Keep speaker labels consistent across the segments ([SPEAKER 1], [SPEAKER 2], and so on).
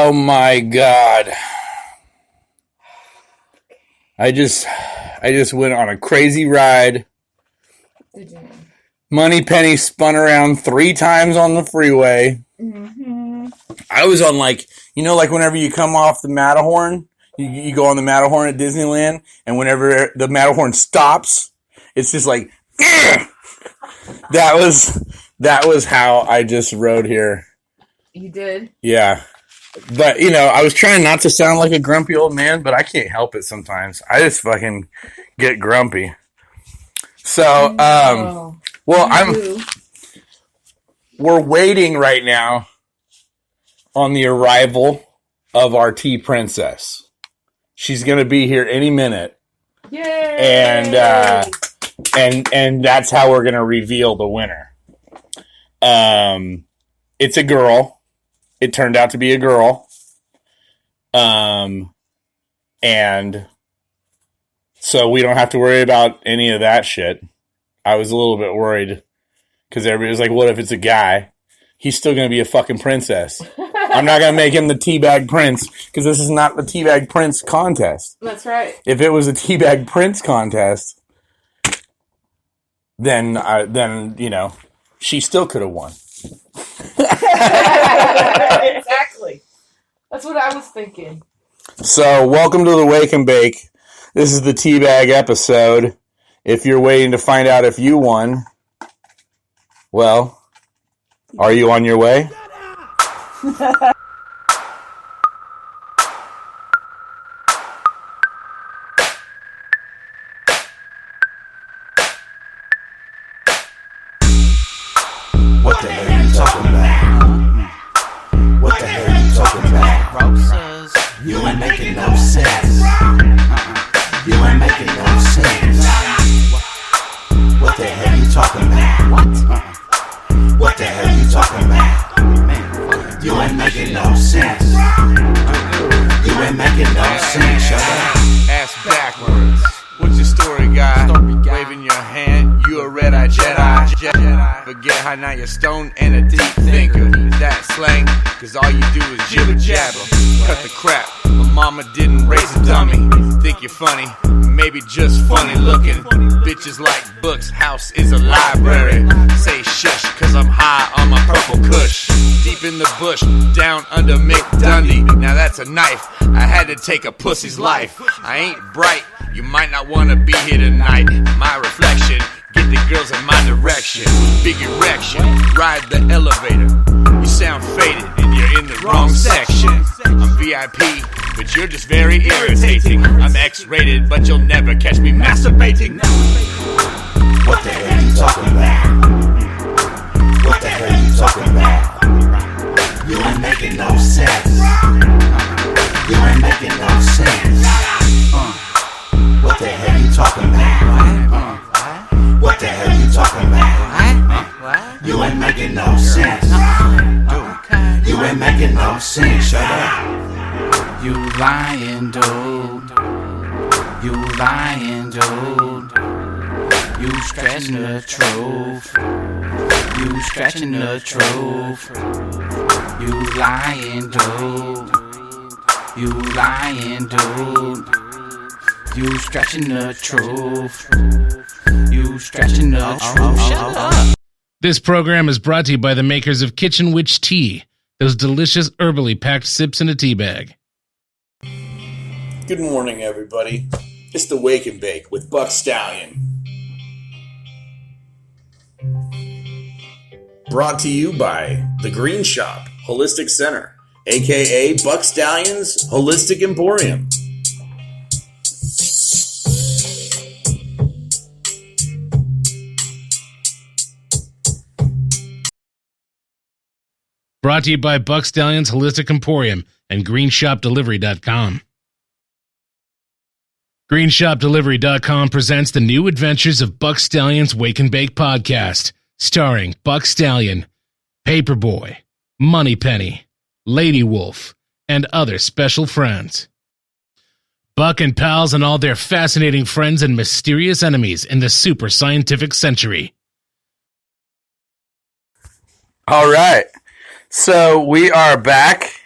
[SPEAKER 1] Oh my God. I just went on a crazy ride.
[SPEAKER 2] Did you?
[SPEAKER 1] Moneypenny spun around 3 times on the freeway.
[SPEAKER 2] Mm-hmm.
[SPEAKER 1] I was on like whenever you come off the Matterhorn, you go on the Matterhorn at Disneyland, and whenever the Matterhorn stops, it's just like, ugh! That was how I just rode here.
[SPEAKER 2] You did?
[SPEAKER 1] Yeah. But, I was trying not to sound like a grumpy old man, but I can't help it sometimes. I just fucking get grumpy. So, we're waiting right now on the arrival of our tea princess. She's going to be here any minute.
[SPEAKER 2] Yay!
[SPEAKER 1] And that's how we're going to reveal the winner. It's a girl. It turned out to be a girl. And so we don't have to worry about any of that shit. I was a little bit worried because everybody was like, what if it's a guy? He's still going to be a fucking princess. I'm not going to make him the teabag prince because this is not the teabag prince contest.
[SPEAKER 2] That's right.
[SPEAKER 1] If it was a teabag prince contest, then she still could have won.
[SPEAKER 2] Exactly. That's what I was thinking.
[SPEAKER 1] So, welcome to the Wake and Bake. This is the teabag episode. If you're waiting to find out if you won, well, are you on your way?
[SPEAKER 3] What the hell are you talking about? What the hell are you talking about? You ain't making no sense. You ain't making no sense. What the hell are you talking about? What the hell are you talking about? You ain't making no sense. You ain't making no sense. Shut up.
[SPEAKER 4] Ass backwards. What's your story, guy? Waving your hand, you a red-eyed Jedi. Forget how now you're stoned and a deep thinker. Is that slang? Cause all you do is jibber-jabber. Cut the crap. My mama didn't raise a dummy. Think you're funny, maybe just funny looking. Bitches like books, house is a library. Say shush, cause I'm high on my purple kush. Deep in the bush, down under Mick Dundee. Now that's a knife, I had to take a pussy's life. I ain't bright, you might not wanna be here tonight. My reflection, get the girls in my direction. Big erection, ride the elevator. You sound faded and you're in the wrong section. I'm VIP, but you're just very irritating. I'm X-rated, but you'll never catch me masturbating.
[SPEAKER 3] What the hell are you talking about? What the hell are you talking about? You ain't making no sense. You ain't making no sense. What the hell are you talking about? What the hell are you talking about? You ain't making no sense. You ain't making no sense. Shut up.
[SPEAKER 5] You lying, dude. You lying, dude. You stretching the truth. You stretching the truth. You lying, dude. You lying, dude. You stretching the truth. You stretching the truth. Shut up.
[SPEAKER 6] This program is brought to you by the makers of Kitchen Witch Tea, those delicious herbally packed sips in a tea bag.
[SPEAKER 1] Good morning, everybody. It's the Wake and Bake with Buck Stallion. Brought to you by The Green Shop Holistic Center, a.k.a. Buck Stallion's Holistic Emporium.
[SPEAKER 6] Brought to you by Buck Stallion's Holistic Emporium and GreenShopDelivery.com. GreenShopDelivery.com presents the new adventures of Buck Stallion's Wake and Bake podcast, starring Buck Stallion, Paperboy, Moneypenny, Lady Wolf, and other special friends. Buck and pals and all their fascinating friends and mysterious enemies in the super scientific century.
[SPEAKER 1] All right. So we are back,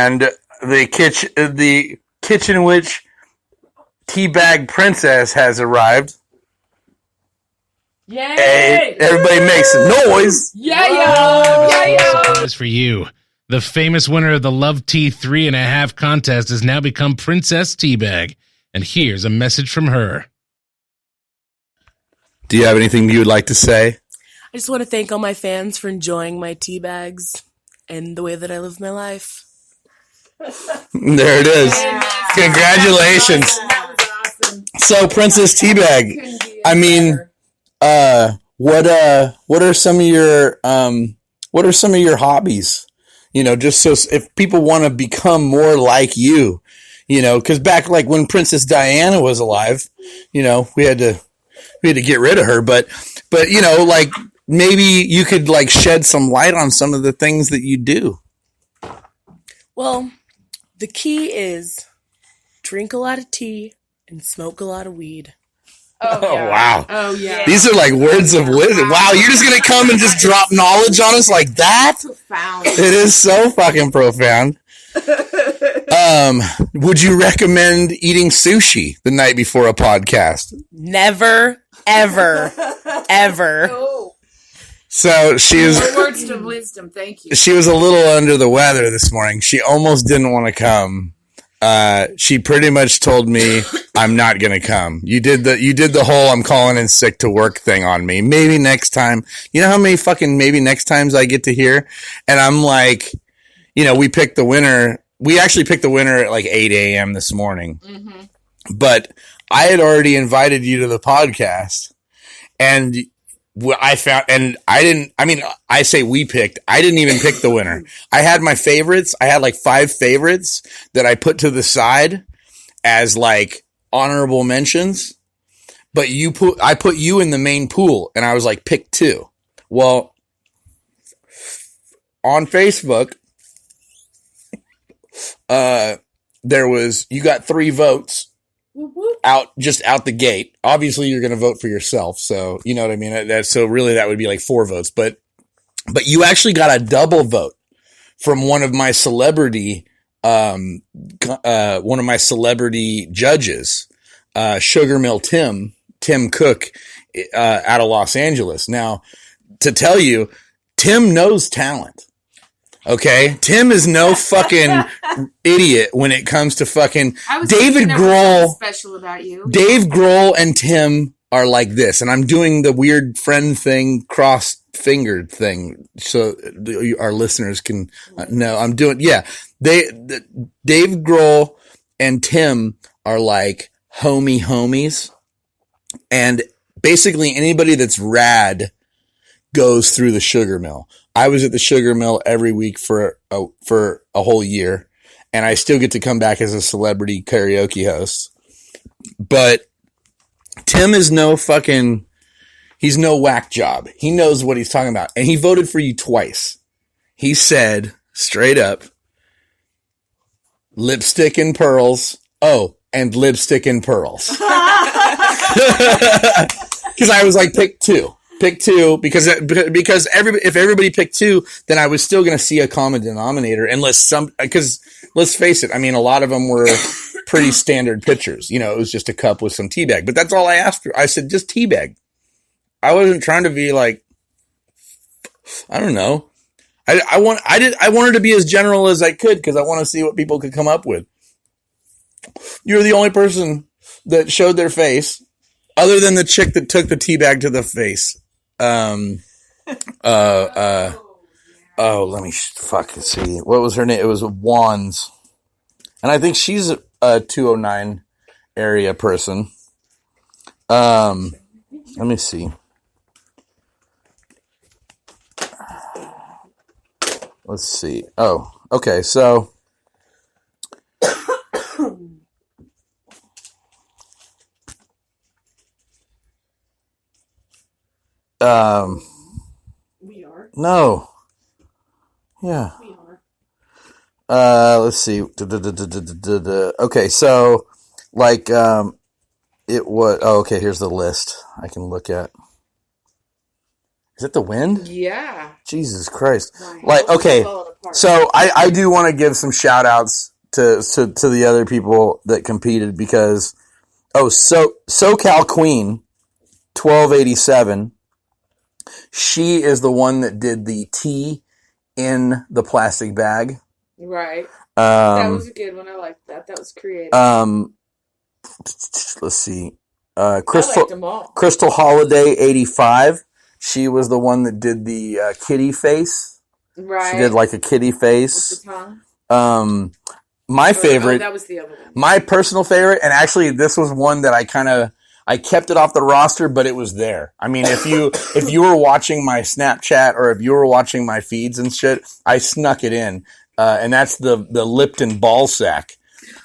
[SPEAKER 1] and the kitchen witch teabag princess has arrived.
[SPEAKER 2] Yay!
[SPEAKER 1] Hey, everybody make some noise.
[SPEAKER 2] Yeah, yo!
[SPEAKER 6] Surprise for you. The famous winner of the Love Tea 3.5 contest has now become Princess Teabag. And here's a message from her.
[SPEAKER 1] Do you have anything you would like to say?
[SPEAKER 7] I just want to thank all my fans for enjoying my tea bags and the way that I live my life.
[SPEAKER 1] There it is. Congratulations.
[SPEAKER 2] That was awesome.
[SPEAKER 1] So, Princess Teabag,
[SPEAKER 2] Couldn't be
[SPEAKER 1] I mean,
[SPEAKER 2] better.
[SPEAKER 1] what are some of your hobbies? You know, just so if people want to become more like you, you know, because back like when Princess Diana was alive, you know, we had to get rid of her, but you know, like maybe you could like shed some light on some of the things that you do.
[SPEAKER 7] Well, the key is drink a lot of tea and smoke a lot of weed.
[SPEAKER 2] Oh, yeah.
[SPEAKER 1] Wow.
[SPEAKER 2] Oh, yeah.
[SPEAKER 1] These are like words of wisdom. Wow, you're just going to come and just drop knowledge on us like that?
[SPEAKER 2] Profound.
[SPEAKER 1] It is so fucking profound. Would you recommend eating sushi the night before a podcast?
[SPEAKER 7] Never, ever, ever.
[SPEAKER 2] Oh,
[SPEAKER 1] So she was
[SPEAKER 2] more words of wisdom. Thank you.
[SPEAKER 1] she was a little under the weather this morning. She almost didn't want to come. She pretty much told me I'm not going to come. You did the whole I'm calling in sick to work thing on me. Maybe next time. You know how many fucking maybe next times I get to hear? And I'm like, you know, we picked the winner. We actually picked the winner at like 8 a.m. this morning. Mm-hmm. But I had already invited you to the podcast, and I found, and I didn't, I mean, I say we picked, I didn't even pick the winner. I had my favorites. I had like 5 favorites that I put to the side as like honorable mentions, but I put you in the main pool, and I was like, pick 2. Well, on Facebook, you got 3 votes out the gate. Obviously you're going to vote for yourself. So, you know what I mean? So really that would be like 4 votes, but you actually got a double vote from one of my celebrity judges, Sugar Mill Tim Cook, out of Los Angeles. Now, to tell you, Tim knows talent. Okay, Tim is no fucking idiot when it comes to fucking David Grohl.
[SPEAKER 2] Special about you.
[SPEAKER 1] Dave Grohl and Tim are like this, and I'm doing the weird friend thing, cross-fingered thing, so our listeners can know. I'm doing, yeah. Dave Grohl and Tim are like homies, and basically anybody that's rad goes through the Sugar Mill. I was at the Sugar Mill every week for a whole year, and I still get to come back as a celebrity karaoke host. But Tim is he's no whack job. He knows what he's talking about, and he voted for you twice. He said straight up, lipstick and pearls. Oh, and lipstick and pearls. Because I was like, pick 2. Pick 2 because if everybody picked 2, then I was still going to see a common denominator because let's face it, I mean, a lot of them were pretty standard pictures. You know, it was just a cup with some tea bag, but that's all I asked for. I said, just tea bag. I wasn't trying to be like, I don't know. I wanted to be as general as I could because I want to see what people could come up with. You're the only person that showed their face other than the chick that took the tea bag to the face. Let me see. What was her name? It was Wands. And I think she's a 209 area person. Let me see. Let's see. Oh, okay. So,
[SPEAKER 2] We are.
[SPEAKER 1] no. Yeah.
[SPEAKER 2] We are.
[SPEAKER 1] Let's see. Okay, so like it was okay, here's the list I can look at. Is it the wind?
[SPEAKER 2] Yeah.
[SPEAKER 1] Jesus Christ.
[SPEAKER 2] My
[SPEAKER 1] Like
[SPEAKER 2] house is
[SPEAKER 1] okay.
[SPEAKER 2] falling hard.
[SPEAKER 1] So I do want to give some shout outs to the other people that competed because SoCal Queen 1287, she is the one that did the tea in the plastic bag.
[SPEAKER 2] Right. That was a good one. I liked that. That was creative.
[SPEAKER 1] Let's see.
[SPEAKER 2] I liked them all.
[SPEAKER 1] Crystal Holiday 85. She was the one that did the kitty face.
[SPEAKER 2] Right.
[SPEAKER 1] She did like a kitty face.
[SPEAKER 2] With the tongue.
[SPEAKER 1] My favorite.
[SPEAKER 2] that was the other one.
[SPEAKER 1] My personal favorite, and actually this was one that I kept it off the roster, but it was there. I mean, if you were watching my Snapchat or if you were watching my feeds and shit, I snuck it in. And that's the Lipton ball sack,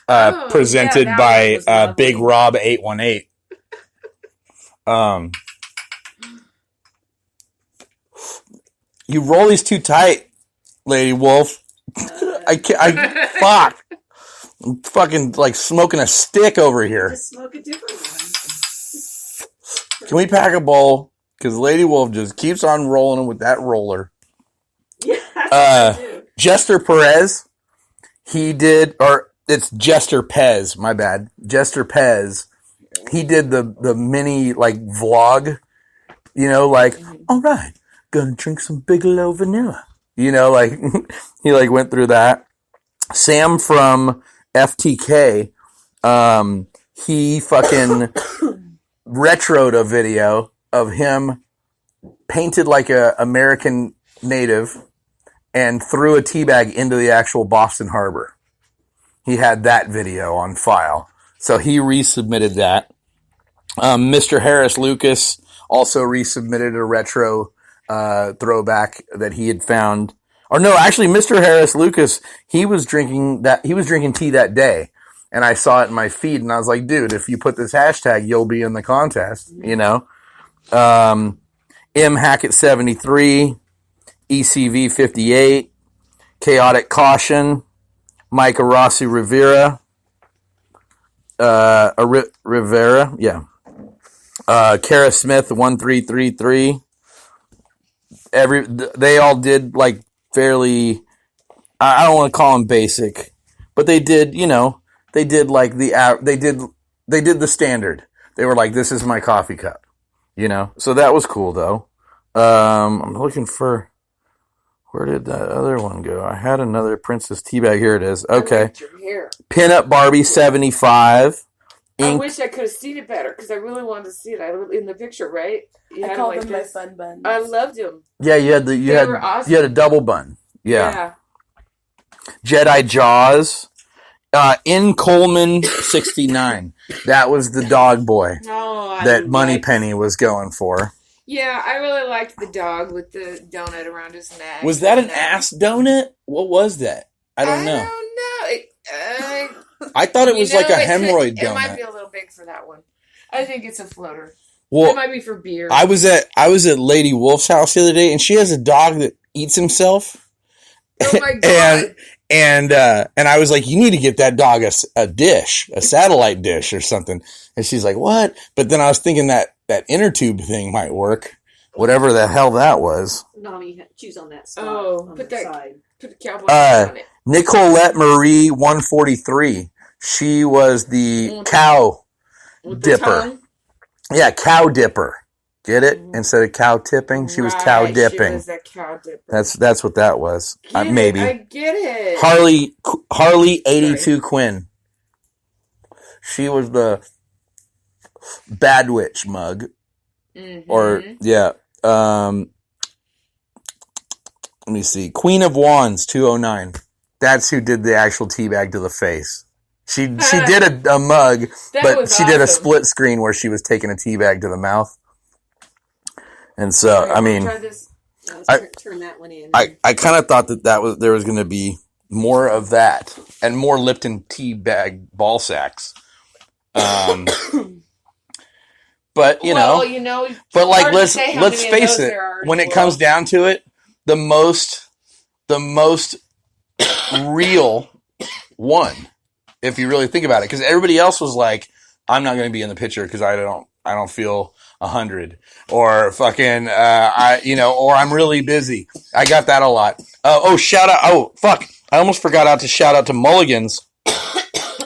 [SPEAKER 1] presented by Big Rob 818. You roll these too tight, Lady Wolf. Fuck. I'm fucking like smoking a stick over here.
[SPEAKER 8] Just smoke a different one.
[SPEAKER 1] Can we pack a bowl? Because Lady Wolf just keeps on rolling with that roller.
[SPEAKER 8] Yeah.
[SPEAKER 1] Jester Perez, it's Jester Pez, my bad. Jester Pez, he did the mini like vlog, like, all right, gonna drink some Bigelow vanilla. Like he like went through that. Sam from FTK, he fucking retroed a video of him painted like a American native and threw a teabag into the actual Boston Harbor. He had that video on file. So he resubmitted that. Mr. Harris Lucas also resubmitted a retro throwback that he had found. Or no, actually Mr. Harris Lucas, he was drinking tea that day. And I saw it in my feed and I was like, dude, if you put this hashtag, you'll be in the contest, M Hackett 73, ECV 58, Chaotic Caution, Micah Rossi Rivera, Rivera, yeah. Kara Smith 1333. They all did like fairly, I don't want to call them basic, but they did, they did like they did the standard. They were like, this is my coffee cup, so that was cool though. I'm looking for, where did that other one go? I had another Princess Teabag. Here it is. Okay. Pinup Barbie 75.
[SPEAKER 2] I wish I could have seen it better because I really wanted to see it. In the picture, right?
[SPEAKER 7] I called them my fun buns.
[SPEAKER 2] I loved them.
[SPEAKER 1] Yeah, you had
[SPEAKER 2] awesome.
[SPEAKER 1] you had a double bun. Yeah. Jedi Jaws. In Coleman 69. That was the dog boy that Moneypenny was going for.
[SPEAKER 2] Yeah, I really liked the dog with the donut around his neck.
[SPEAKER 1] Was that an ass donut? What was that? I don't know. I thought it was like a hemorrhoid donut.
[SPEAKER 2] It might be a little big for that one. I think it's a floater.
[SPEAKER 1] Well,
[SPEAKER 2] it might be for beer.
[SPEAKER 1] I was at Lady Wolf's house the other day, and she has a dog that eats himself.
[SPEAKER 2] Oh my god!
[SPEAKER 1] and I was like, you need to get that dog a dish, a satellite dish or something. And she's like, what? But then I was thinking that inner tube thing might work, whatever the hell that was.
[SPEAKER 8] Nani, choose on that spot.
[SPEAKER 2] Oh,
[SPEAKER 8] on
[SPEAKER 2] put
[SPEAKER 8] the
[SPEAKER 2] that
[SPEAKER 8] side.
[SPEAKER 2] Put the cowboy on it.
[SPEAKER 1] Nicolette Marie 143. She was the cow dipper. Yeah, cow dipper. Get it? Instead of cow tipping, she was cow dipping.
[SPEAKER 2] She was that cow dipper.
[SPEAKER 1] That's what that was. Maybe.
[SPEAKER 2] I get it.
[SPEAKER 1] Harley 82 Quinn. She was the Bad Witch mug.
[SPEAKER 2] Mm-hmm.
[SPEAKER 1] Or yeah. Let me see. Queen of Wands 209. That's who did the actual teabag to the face. She did a mug, but she did a split screen where she was taking a teabag to the mouth. And so,
[SPEAKER 2] Okay,
[SPEAKER 1] I mean,
[SPEAKER 8] turn that one in.
[SPEAKER 1] I kind of thought there was going to be more of that and more Lipton teabag ball sacks. But but like let's face it, when it comes down to it, the most real one, if you really think about it, because everybody else was like I'm not going to be in the picture because I don't feel 100, or fucking or I'm really busy. I got that a lot. Shout out! Oh fuck! I almost forgot to shout out to Mulligans.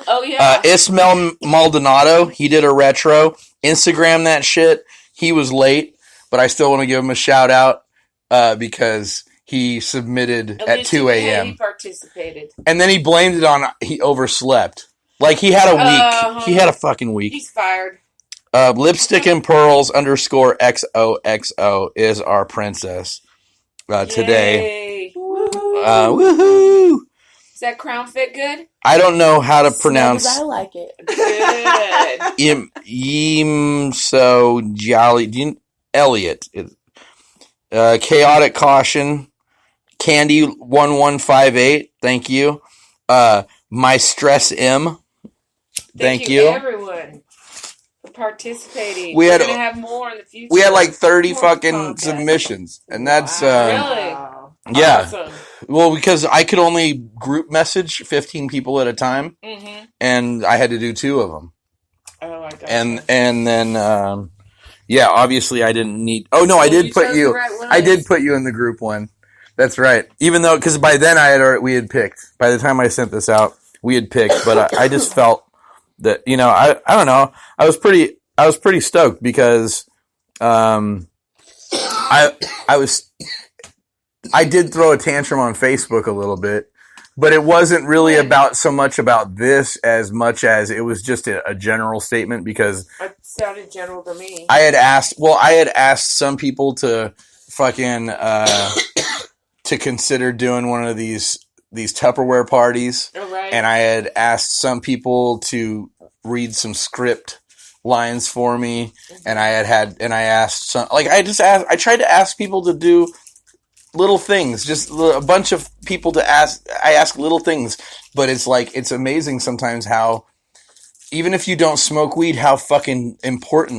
[SPEAKER 2] Oh yeah.
[SPEAKER 1] Ismael Maldonado. He did a retro. Instagram that shit. He was late, but I still want to give him a shout out because he submitted at 2 a.m.
[SPEAKER 2] He participated,
[SPEAKER 1] and then he blamed it on he overslept. Like he had a week. He had a fucking week.
[SPEAKER 2] He's fired.
[SPEAKER 1] Lipstick and Pearls _XOXO is our princess today.
[SPEAKER 2] Yay. Woohoo.
[SPEAKER 1] Woohoo!
[SPEAKER 2] Does that crown fit good?
[SPEAKER 1] I don't know how to pronounce.
[SPEAKER 7] I like it.
[SPEAKER 2] Good.
[SPEAKER 1] So jolly. Elliot. Chaotic Caution. Candy 1158. Thank you. My Stress M. Thank you.
[SPEAKER 2] Everyone for participating.
[SPEAKER 1] We're
[SPEAKER 2] gonna have more in the future.
[SPEAKER 1] We had like 30 fucking submissions, and that's
[SPEAKER 2] really
[SPEAKER 1] yeah.
[SPEAKER 2] Awesome.
[SPEAKER 1] Well, because I could only group message 15 people at a time, and I had to do 2 of them.
[SPEAKER 2] Oh my god.
[SPEAKER 1] And then obviously I didn't need. Oh no, I did put you. I did put you in the group one. That's right. Even though, because by then we had picked. By the time I sent this out, we had picked. But I just felt that I don't know. I was pretty stoked because I did throw a tantrum on Facebook a little bit, but it wasn't really about so much about this as much as it was just a general statement because
[SPEAKER 2] it sounded general to me.
[SPEAKER 1] I had asked some people to fucking to consider doing one of these Tupperware parties.
[SPEAKER 2] Oh, right.
[SPEAKER 1] And I had asked some people to read some script lines for me, and I asked some, I tried to ask people to do little things, just a bunch of people to ask. I ask little things, but it's amazing sometimes how, even if you don't smoke weed, how fucking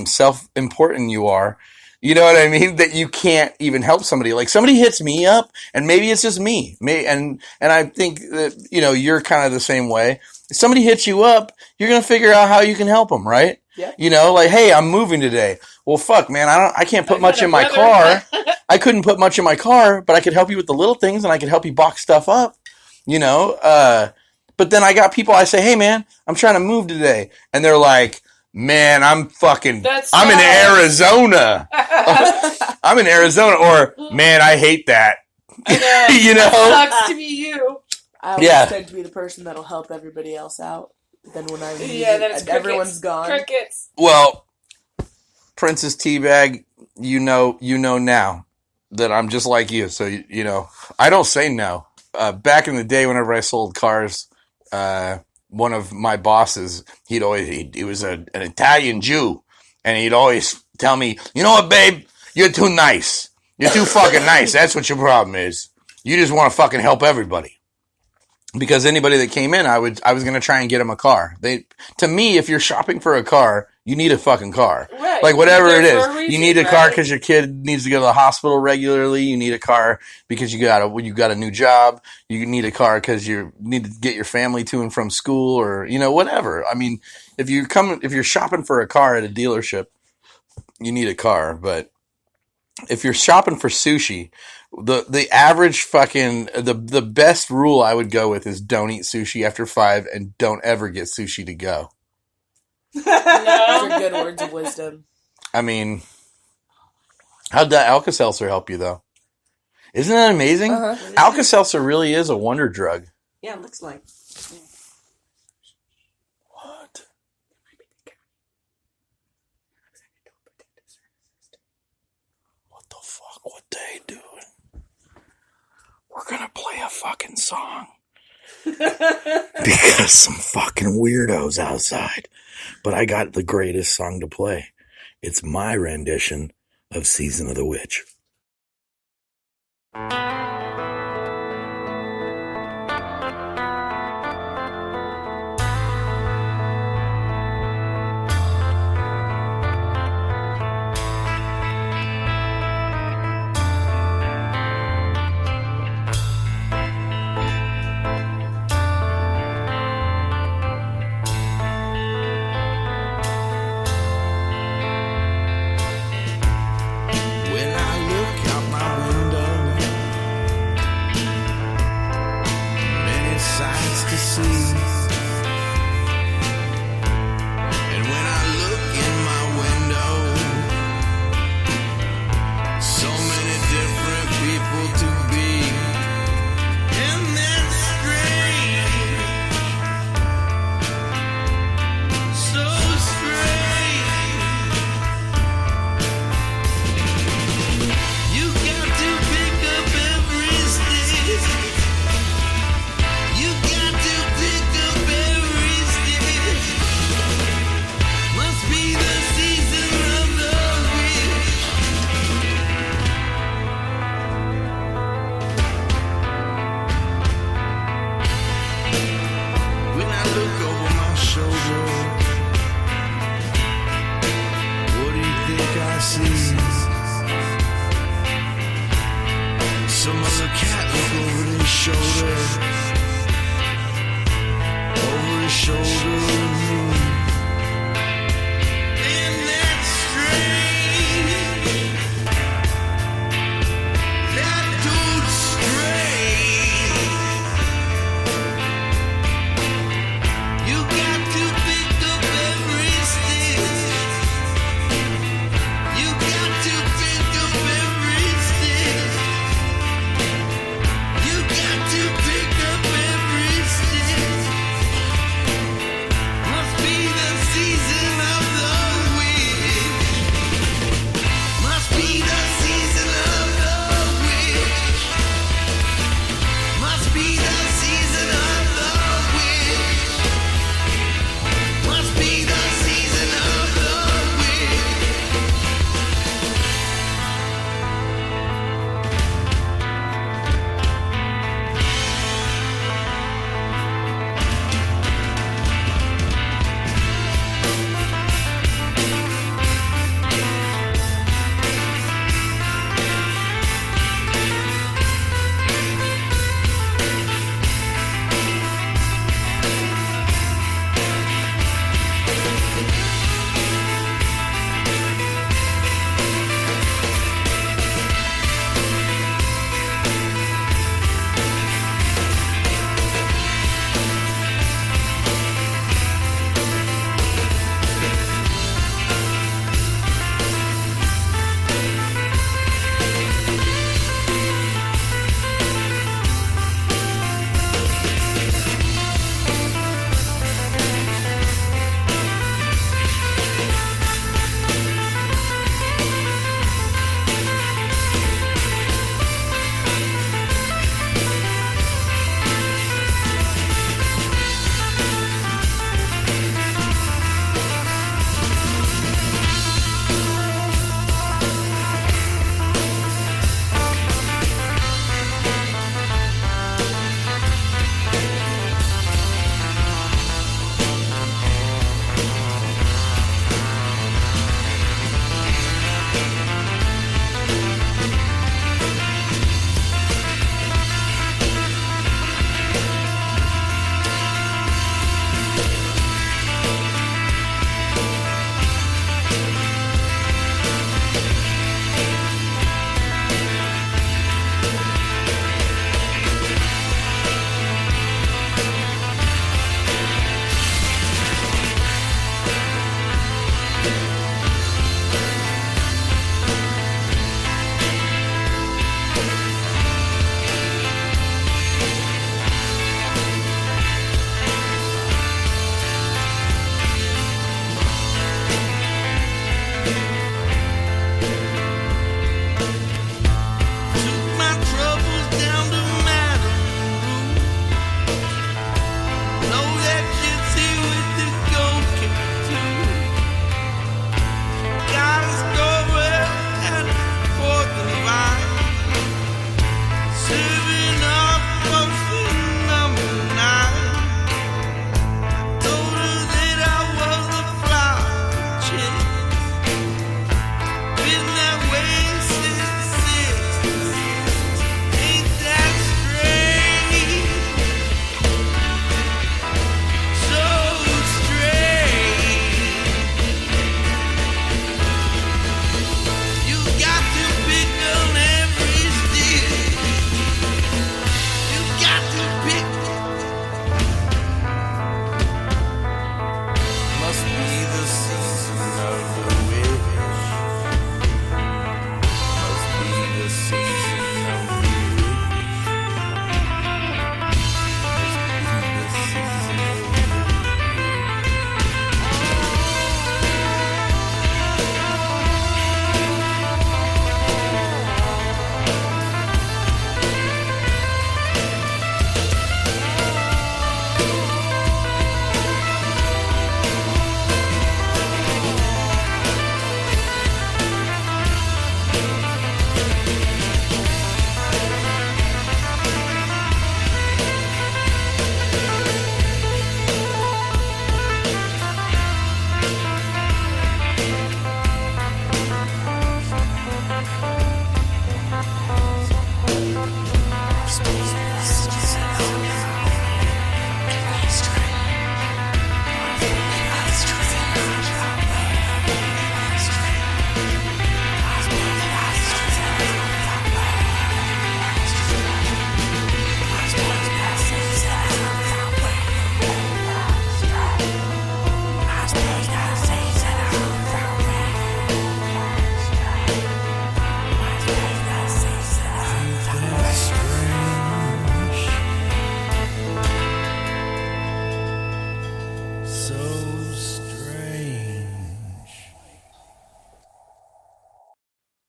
[SPEAKER 1] self-important you are. You know what I mean? That you can't even help somebody. Like somebody hits me up, and maybe it's just me. And I think that, you're kind of the same way. If somebody hits you up, you're going to figure out how you can help them, right?
[SPEAKER 2] Yeah.
[SPEAKER 1] Hey, I'm moving today. Well, fuck, man, I can't put much in my car. I couldn't put much in my car, but I could help you with the little things, and I could help you box stuff up, But then I got people, I say, hey, man, I'm trying to move today. And they're like, man, I'm in Arizona. I'm in Arizona. Or, man, I hate that.
[SPEAKER 2] I know. It sucks to be you.
[SPEAKER 7] I always tend to be the person that'll help everybody else out. Then when I leave, everyone's gone.
[SPEAKER 2] Crickets.
[SPEAKER 1] Well, Princess Teabag, you know now that I'm just like you. So, I don't say no. Back in the day, whenever I sold cars, one of my bosses, he was an Italian Jew, and he'd always tell me, you know what, babe, you're too nice. You're too fucking nice. That's what your problem is. You just want to fucking help everybody. Because anybody that came in, I was going to try and get them a car. To me, if you're shopping for a car, you need a fucking car.
[SPEAKER 2] Right.
[SPEAKER 1] Like whatever it is.
[SPEAKER 2] Reason,
[SPEAKER 1] you need a car because your kid needs to go to the hospital regularly. You need a car because you got a new job. You need a car because you need to get your family to and from school or, whatever. I mean, if you're shopping for a car at a dealership, you need a car. But if you're shopping for sushi, the average fucking, the best rule I would go with is don't eat sushi after 5 and don't ever get sushi to go.
[SPEAKER 7] Those are good words of wisdom.
[SPEAKER 1] I mean, how'd that Alka-Seltzer help you, though? Isn't that amazing? Alka-Seltzer really is a wonder drug.
[SPEAKER 8] Yeah, it looks like.
[SPEAKER 1] What? What the fuck? What they doing? We're gonna play a fucking song. Because some fucking weirdos outside. But I got the greatest song to play. It's my rendition of Season of the Witch.
[SPEAKER 4] see. And when I look in my window, so many different people to be. And that's strange, so strange. You got to pick up every stick. You got to pick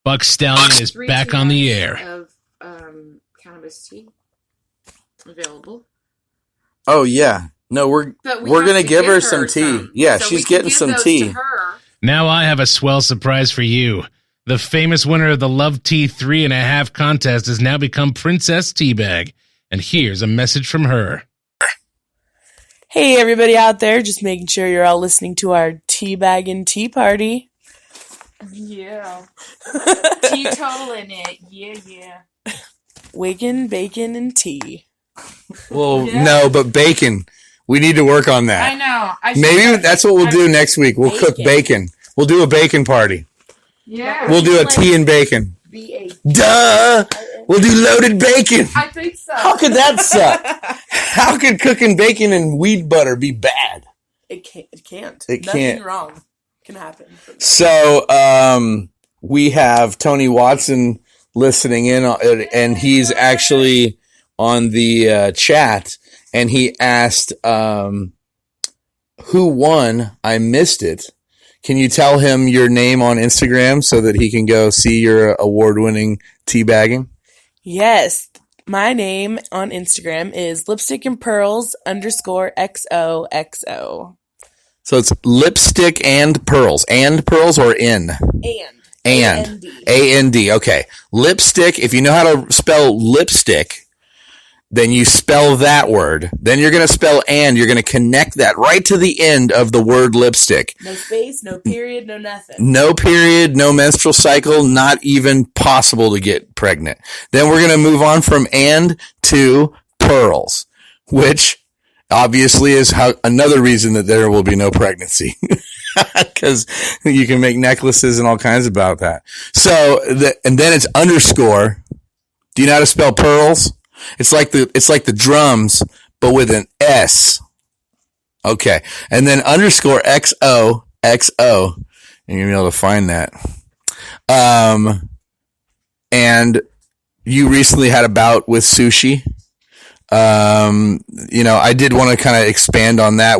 [SPEAKER 6] Buck Stallion is
[SPEAKER 2] 3
[SPEAKER 6] back on the
[SPEAKER 2] months
[SPEAKER 6] air.
[SPEAKER 2] of cannabis tea available.
[SPEAKER 1] Oh yeah. No, we're
[SPEAKER 2] But we
[SPEAKER 1] we're
[SPEAKER 2] have
[SPEAKER 1] gonna
[SPEAKER 2] to
[SPEAKER 1] give her
[SPEAKER 2] some.
[SPEAKER 1] some tea. Yeah,
[SPEAKER 2] So
[SPEAKER 1] she's
[SPEAKER 2] we can
[SPEAKER 1] getting
[SPEAKER 2] give
[SPEAKER 1] some
[SPEAKER 2] those
[SPEAKER 1] tea.
[SPEAKER 2] to her.
[SPEAKER 6] Now I have a swell surprise for you. The famous winner of the Love Tea 3.5 contest has now become Princess Teabag. And here's a message from her.
[SPEAKER 7] Hey, everybody out there, just making sure you're all listening to our Teabag and Tea Party.
[SPEAKER 2] Yeah. Teetotal in it. Yeah.
[SPEAKER 7] Waking, bacon, and tea.
[SPEAKER 1] Well,
[SPEAKER 2] Yeah.
[SPEAKER 1] no, but bacon. We need to work on that.
[SPEAKER 2] I know.
[SPEAKER 1] Maybe that's what we'll do next week. We'll cook bacon. We'll do a bacon party.
[SPEAKER 2] Yeah.
[SPEAKER 1] We'll do a tea and bacon.
[SPEAKER 7] B-A.
[SPEAKER 1] Duh! We'll do loaded bacon.
[SPEAKER 2] I think so.
[SPEAKER 1] How could that suck? How could cooking bacon and weed butter be bad?
[SPEAKER 7] It can't. It can't.
[SPEAKER 1] It
[SPEAKER 7] Nothing
[SPEAKER 1] can't.
[SPEAKER 7] wrong can happen.
[SPEAKER 1] So, we have Tony Watson listening in, and he's actually on the chat, and he asked, who won? I missed it. Can you tell him your name on Instagram so that he can go see your award-winning teabagging?
[SPEAKER 7] Yes. My name on Instagram is lipstickandpearls_XOXO.
[SPEAKER 1] So it's lipstick and pearls or in? And. A-N-D. Okay. Lipstick. If you know how to spell lipstick, then you spell that word. Then you're going to spell and. You're going to connect that right to the end of the word lipstick.
[SPEAKER 7] No space, no period, no nothing.
[SPEAKER 1] No period, no menstrual cycle, not even possible to get pregnant. Then we're going to move on from and to pearls, which obviously is another reason that there will be no pregnancy. Because you can make necklaces and all kinds about that. So, and then it's underscore. Do you know how to spell pearls? It's like the drums, but with an S. Okay. And then underscore XOXO. And you're going to be able to find that. And you recently had a bout with sushi. I did want to kind of expand on that.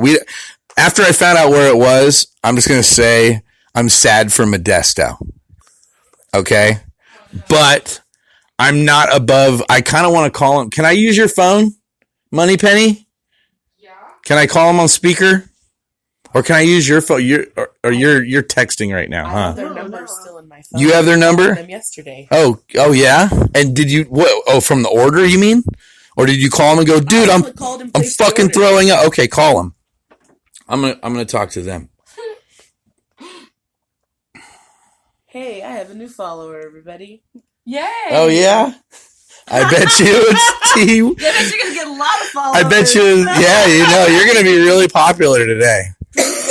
[SPEAKER 1] After I found out where it was, I'm just going to say I'm sad for Modesto. Okay. But I'm not above. I kind of want to call him. Can I use your phone, Moneypenny?
[SPEAKER 2] Yeah.
[SPEAKER 1] Can I call him on speaker? Or can I use your phone? You're texting right now,
[SPEAKER 7] I have
[SPEAKER 1] huh?
[SPEAKER 7] their number still in my phone.
[SPEAKER 1] You have their number?
[SPEAKER 7] I called them yesterday.
[SPEAKER 1] Oh, yeah. And did you? From the order? You mean? Or did you call him and go, dude? I'm fucking throwing up. Okay, call him. I'm gonna talk to them.
[SPEAKER 7] Hey, I have a new follower, everybody.
[SPEAKER 2] Yay.
[SPEAKER 1] Oh yeah. I bet you it's T.
[SPEAKER 8] I bet you're gonna get a lot of followers.
[SPEAKER 1] I bet you, yeah. You're gonna be really popular today.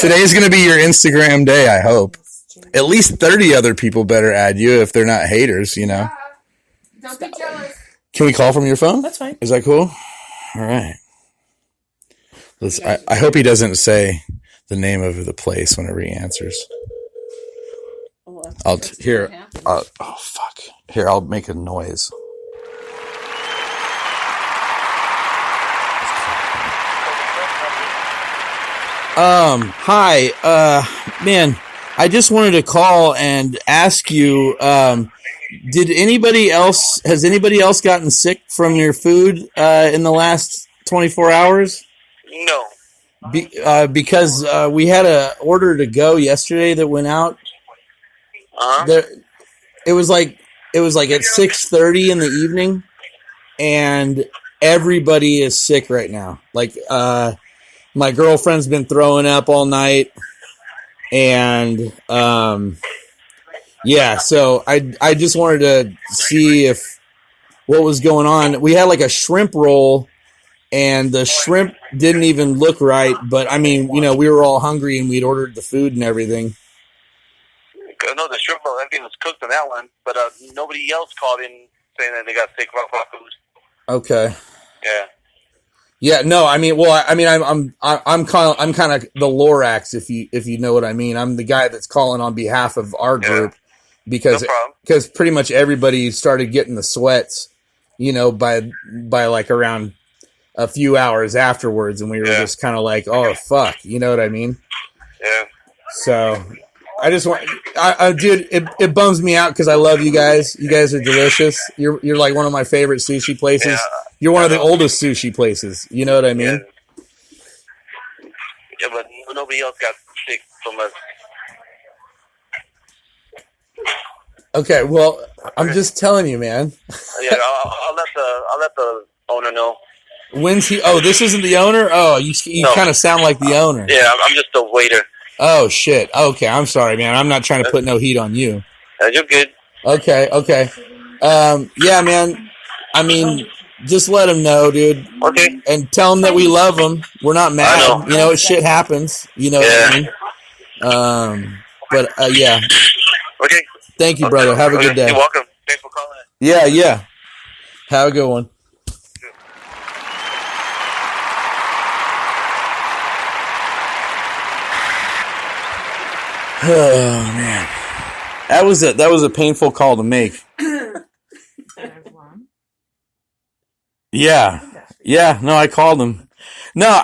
[SPEAKER 1] Today's gonna be your Instagram day. I hope. At least 30 other people better add you if they're not haters.
[SPEAKER 2] Yeah. Don't be jealous.
[SPEAKER 1] Can we call from your phone?
[SPEAKER 7] That's fine.
[SPEAKER 1] Is that cool? All right. I hope he doesn't say the name of the place whenever he answers. Oh, fuck. Here, I'll make a noise. Hi. Man, I just wanted to call and ask you, has anybody else gotten sick from your food in the last 24 hours?
[SPEAKER 9] No.
[SPEAKER 1] Because we had a order to go yesterday that went out. It was like at 6:30 in the evening, and everybody is sick right now. Like my girlfriend's been throwing up all night, and so I just wanted to see what was going on. We had like a shrimp roll, and the shrimp didn't even look right, but I mean, we were all hungry and we'd ordered the food and everything.
[SPEAKER 9] No, the shrimp roll, everything was cooked on that one, but nobody else called in saying that they got sick from our food.
[SPEAKER 1] Okay.
[SPEAKER 9] Yeah.
[SPEAKER 1] Yeah. No. I mean, I'm kind of the Lorax, if you know what I mean. I'm the guy that's calling on behalf of our group because pretty much everybody started getting the sweats, by like around a few hours afterwards, and we were just kind of like, oh fuck, you know what I mean?
[SPEAKER 9] Yeah.
[SPEAKER 1] So. I just want, dude. It bums me out because I love you guys. You guys are delicious. You're like one of my favorite sushi places. You're one of the oldest sushi places. You know what I mean?
[SPEAKER 9] Yeah, but nobody else got sick from us.
[SPEAKER 1] Okay, well, I'm just telling you, man.
[SPEAKER 9] Yeah, I'll let the owner know.
[SPEAKER 1] When's he? Oh, this isn't the owner. Oh, you
[SPEAKER 9] No.
[SPEAKER 1] kind of sound like the owner.
[SPEAKER 9] Yeah, I'm just a waiter.
[SPEAKER 1] Oh shit. Okay, I'm sorry, man. I'm not trying to put no heat on you.
[SPEAKER 9] You're good.
[SPEAKER 1] Okay. Yeah, man. I mean, just let him know, dude.
[SPEAKER 9] Okay.
[SPEAKER 1] And tell him that we love him. We're not mad.
[SPEAKER 9] I know.
[SPEAKER 1] You know, shit happens. You know what I mean? But yeah.
[SPEAKER 9] Okay.
[SPEAKER 1] Thank you, brother. Have a good day.
[SPEAKER 9] You're welcome. Thanks for calling in.
[SPEAKER 1] Yeah. Have a good one. Oh man, that was a painful call to make. Yeah. No, I called him. No,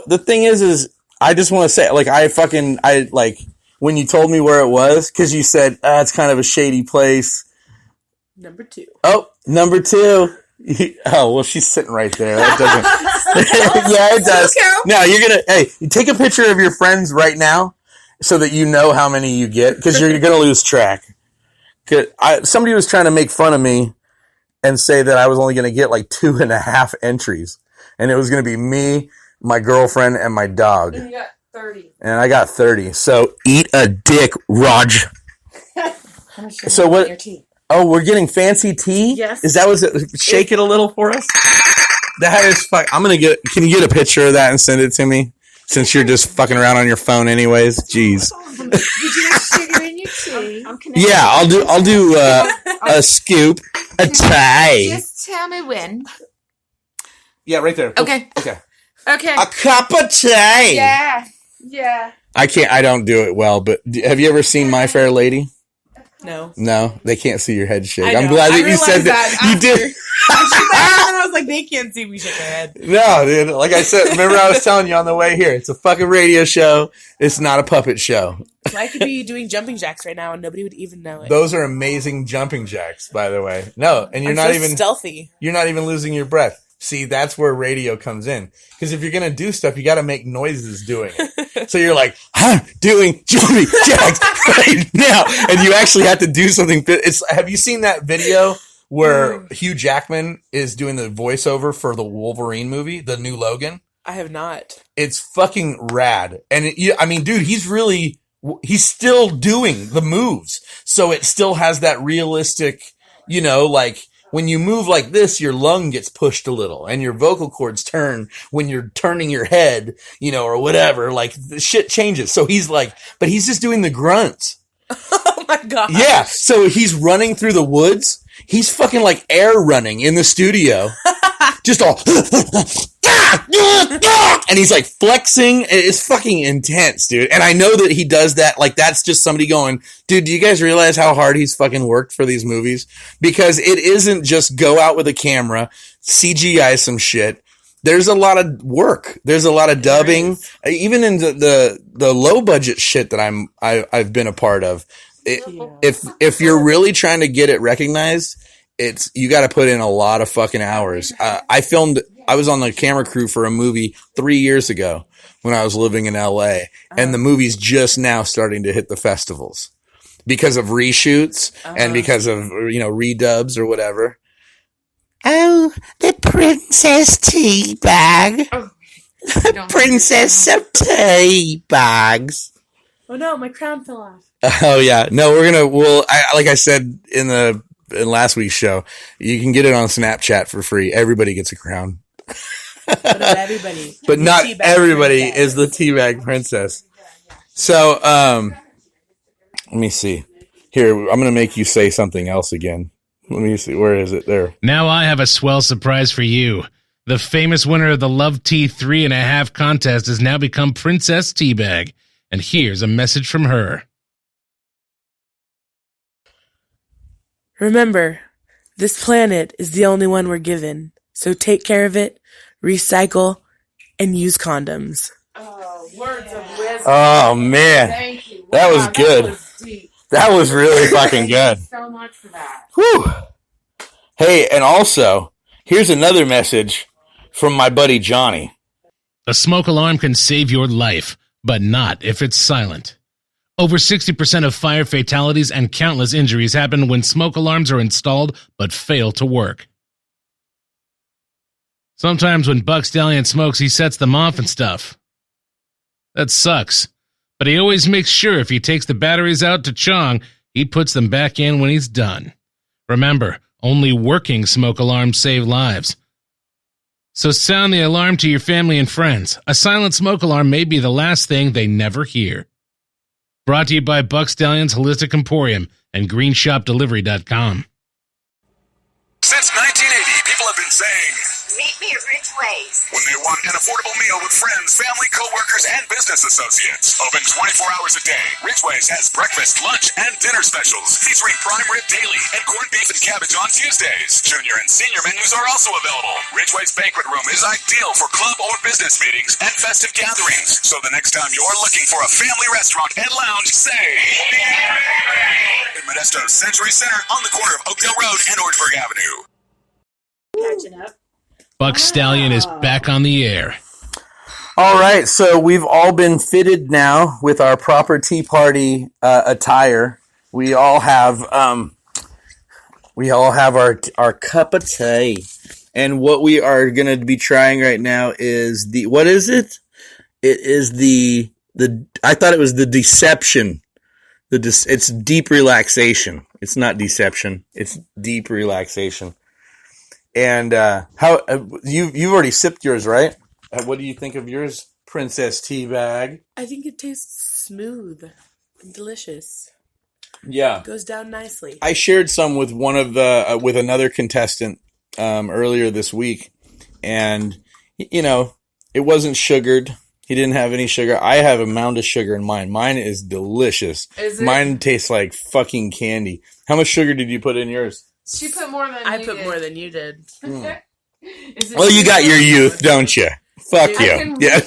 [SPEAKER 1] the thing is I just want to say, like, I like when you told me where it was, because you said it's kind of a shady place.
[SPEAKER 7] Number 2.
[SPEAKER 1] Oh, number 2. Oh, well, she's sitting right there. That doesn't. Yeah, it does. No, you take a picture of your friends right now, so that you know how many you get, because you're going to lose track. Somebody was trying to make fun of me and say that I was only going to get like 2.5 entries. And it was going to be me, my girlfriend, and my dog.
[SPEAKER 2] And you got 30.
[SPEAKER 1] And I got 30. So eat a dick, Raj. So what? Your tea? Oh, we're getting fancy tea?
[SPEAKER 7] Yes.
[SPEAKER 1] Is that what it? Shake it a little for us? That is fuck. Can you get a picture of that and send it to me? Since you're just fucking around on your phone anyways. Jeez.
[SPEAKER 2] Would you have sugar in your tea?
[SPEAKER 1] Yeah, I'll do a scoop, a tie.
[SPEAKER 2] Just tell me when.
[SPEAKER 1] Yeah, right there.
[SPEAKER 2] Okay.
[SPEAKER 1] A cup of tea.
[SPEAKER 2] Yeah.
[SPEAKER 1] I don't do it well, but have you ever seen My Fair Lady? No, they can't see your head shake. I'm glad that you said that. You did.
[SPEAKER 7] I was like, they can't see me shake my head.
[SPEAKER 1] No, dude. Like I said, remember I was telling you on the way here, it's a fucking radio show. It's not a puppet show.
[SPEAKER 7] So I could be doing jumping jacks right now and nobody would even know it.
[SPEAKER 1] Those are amazing jumping jacks, by the way. No, and you're not even
[SPEAKER 7] stealthy.
[SPEAKER 1] You're not even losing your breath. See, that's where radio comes in. Because if you're going to do stuff, you got to make noises doing it. So you're like, I'm doing jumping jacks right now. And you actually have to do something. Have you seen that video where Hugh Jackman is doing the voiceover for the Wolverine movie, the new Logan?
[SPEAKER 7] I have not.
[SPEAKER 1] It's fucking rad. And dude, he's still doing the moves. So it still has that realistic, like, when you move like this, your lung gets pushed a little and your vocal cords turn when you're turning your head, or whatever. Like, the shit changes. So he's like, but he's just doing the grunts.
[SPEAKER 7] Oh my God.
[SPEAKER 1] Yeah. So he's running through the woods. He's fucking like air running in the studio. Just all, and he's like flexing. It's fucking intense, dude. And I know that he does that. Like, that's just somebody going, dude, do you guys realize how hard he's fucking worked for these movies? Because it isn't just go out with a camera, CGI some shit. There's a lot of work. There's a lot of dubbing. Even in the low budget shit that I've been a part of. If you're really trying to get it recognized, you got to put in a lot of fucking hours. I was on the camera crew for a movie 3 years ago when I was living in LA, and the movie's just now starting to hit the festivals because of reshoots and because of, redubs or whatever. Oh, the Princess Tea Bag. Princess of Tea Bags.
[SPEAKER 7] Oh no, my crown fell off.
[SPEAKER 1] Oh yeah. No, like I said in last week's show, you can get it on Snapchat for free. Everybody gets a crown.
[SPEAKER 7] But not everybody.
[SPEAKER 1] But not everybody is the teabag princess. So, let me see. Here, I'm going to make you say something else again. Let me see. Where is it? There.
[SPEAKER 6] Now I have a swell surprise for you. The famous winner of the Love Tea 3.5 contest has now become Princess Teabag. And here's a message from her.
[SPEAKER 7] Remember, this planet is the only one we're given. So take care of it, recycle, and use condoms.
[SPEAKER 2] Oh, words of wisdom.
[SPEAKER 1] Oh, man.
[SPEAKER 2] Thank you.
[SPEAKER 1] That was
[SPEAKER 2] Wow,
[SPEAKER 1] good.
[SPEAKER 2] That was deep.
[SPEAKER 1] That was really fucking good.
[SPEAKER 2] Thank you so much for that.
[SPEAKER 1] Whew. Hey, and also, here's another message from my buddy Johnny.
[SPEAKER 6] A smoke alarm can save your life, but not if it's silent. Over 60% of fire fatalities and countless injuries happen when smoke alarms are installed but fail to work. Sometimes when Buck Stallion smokes, he sets them off and stuff. That sucks. But he always makes sure if he takes the batteries out to Chong, he puts them back in when he's done. Remember, only working smoke alarms save lives. So sound the alarm to your family and friends. A silent smoke alarm may be the last thing they never hear. Brought to you by Buck Stallion's Holistic Emporium and GreenShopDelivery.com.
[SPEAKER 10] Since 1980, people have been saying,
[SPEAKER 11] meet me at Ridgeway's.
[SPEAKER 10] When they want an affordable meal with friends, family, co-workers, and business associates. Open 24 hours a day, Ridgeway's has breakfast, lunch, and dinner specials featuring prime rib daily and corned beef and cabbage on Tuesdays. Junior and senior menus are also available. Ridgeway's banquet room is ideal for club or business meetings and festive gatherings. So the next time you're looking for a family restaurant and lounge, say in Modesto's Century Center on the corner of Oakdale Road and Orangeburg Avenue.
[SPEAKER 11] Catching up.
[SPEAKER 6] Buck Stallion is back on the air.
[SPEAKER 1] All right, so we've all been fitted now with our proper tea party attire. We all have our cup of tea, and what we are going to be trying right now is what is it? It is the I thought it was the Deception. It's deep relaxation. It's not deception. It's deep relaxation. And how you've already sipped yours, right? What do you think of yours, Princess Teabag?
[SPEAKER 7] I think it tastes smooth and delicious.
[SPEAKER 1] Yeah,
[SPEAKER 7] It goes down nicely.
[SPEAKER 1] I shared some with one of the with another contestant earlier this week, and it wasn't sugared. He didn't have any sugar. I have a mound of sugar in mine. Mine is delicious.
[SPEAKER 2] Is it?
[SPEAKER 1] Mine tastes like fucking candy. How much sugar did you put in yours?
[SPEAKER 2] She put more than
[SPEAKER 7] I
[SPEAKER 2] you
[SPEAKER 7] put
[SPEAKER 2] did.
[SPEAKER 7] more than you did.
[SPEAKER 2] Is it
[SPEAKER 1] Well, you got your youth, don't you? Fuck you. Yeah.